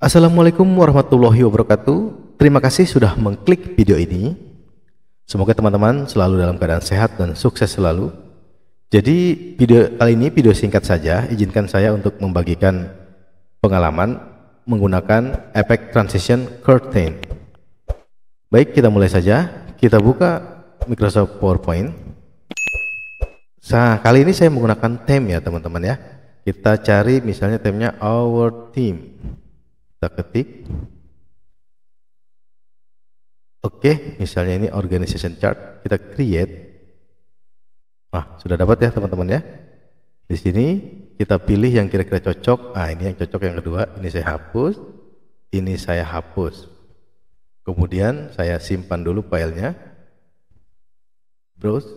Assalamualaikum warahmatullahi wabarakatuh. Terima kasih sudah mengklik video ini. Semoga teman-teman selalu dalam keadaan sehat dan sukses selalu. Jadi video kali ini video singkat saja. Izinkan saya untuk membagikan pengalaman menggunakan efek transition curtain. Baik, kita mulai saja. Kita buka Microsoft PowerPoint. Nah, kali ini saya menggunakan theme ya teman-teman ya. Kita cari misalnya temanya our team. Kita ketik. Oke, misalnya ini organization chart, kita create. Nah, sudah dapat ya teman-teman ya. Di sini kita pilih yang kira-kira cocok. Nah, ini yang cocok yang kedua. Ini saya hapus. Ini saya hapus. Kemudian saya simpan dulu filenya. Browse.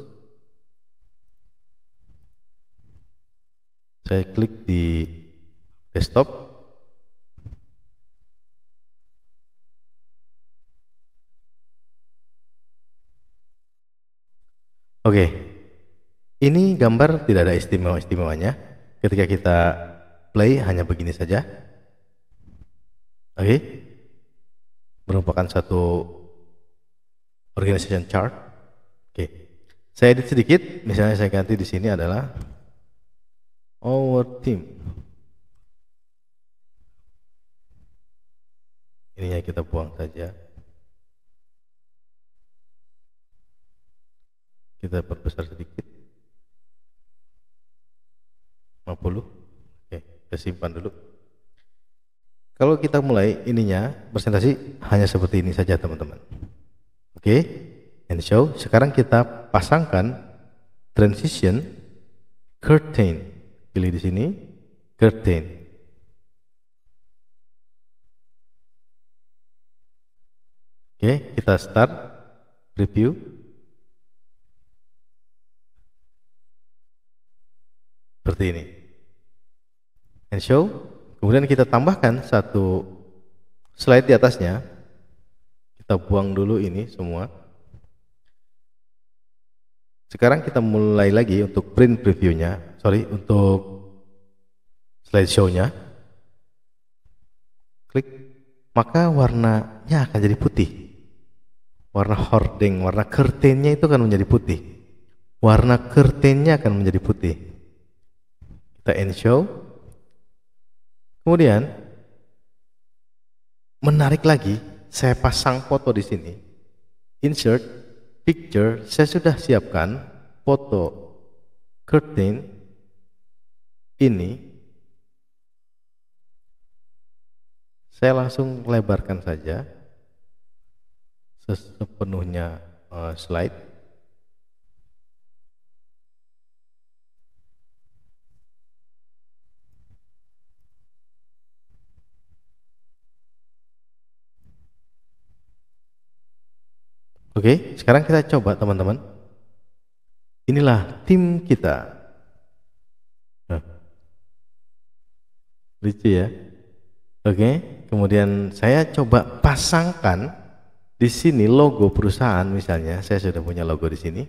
Saya klik di desktop. Oke, ini gambar tidak ada istimewa-istimewanya. Ketika kita play hanya begini saja. Oke, merupakan satu organization chart. Oke, saya edit sedikit. Misalnya saya ganti di sini adalah our team. Ininya kita buang saja. Kita perbesar sedikit. 50. Oke, kita simpan dulu. Kalau kita mulai ininya presentasi hanya seperti ini saja teman-teman. Oke, and show. Sekarang kita pasangkan transition curtain. Pilih di sini curtain. Oke, kita start preview. Seperti ini. And show. Kemudian kita tambahkan satu slide di atasnya. Kita buang dulu ini semua. Sekarang kita mulai lagi untuk print previewnya. Sorry, untuk slideshow-nya. Klik. Maka warnanya akan jadi putih. Warna hording, warna curtain-nya itu akan menjadi putih. Warna curtain-nya akan menjadi putih. Kita end show. Kemudian menarik lagi, saya pasang foto di sini. Insert picture, saya sudah siapkan foto curtain ini. Saya langsung lebarkan saja sepenuhnya slide. Oke, sekarang kita coba teman-teman. Inilah tim kita. Lucu ya. Oke, kemudian saya coba pasangkan di sini logo perusahaan misalnya. Saya sudah punya logo di sini.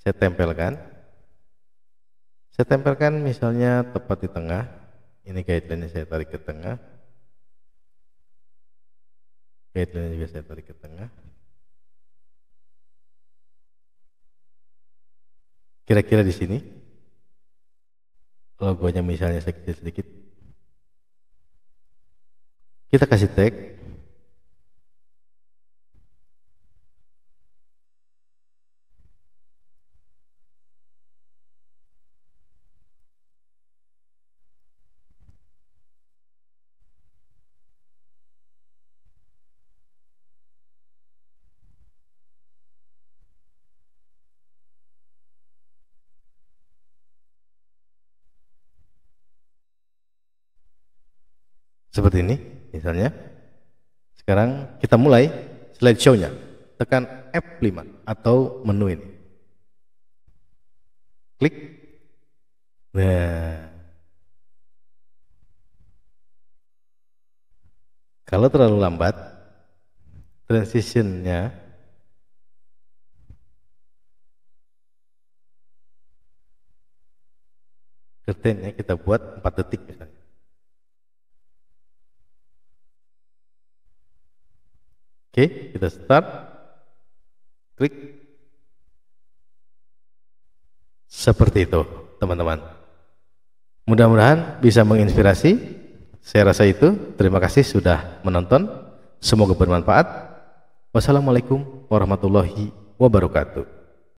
Saya tempelkan. Saya tempelkan misalnya tepat di tengah. Ini guideline-nya saya tarik ke tengah. Guideline-nya juga saya tarik ke tengah. Kira-kira di sini logonya misalnya saya kecil sedikit. Kita kasih tag. Seperti ini misalnya. Sekarang kita mulai slideshow-nya. Tekan F5 atau menu ini. Klik. Nah, kalau terlalu lambat transition-nya curtain-nya kita buat 4 detik misalnya. Oke, kita start. Klik. Seperti itu, teman-teman. Mudah-mudahan bisa menginspirasi. Saya rasa itu. Terima kasih sudah menonton. Semoga bermanfaat. Wassalamualaikum warahmatullahi wabarakatuh.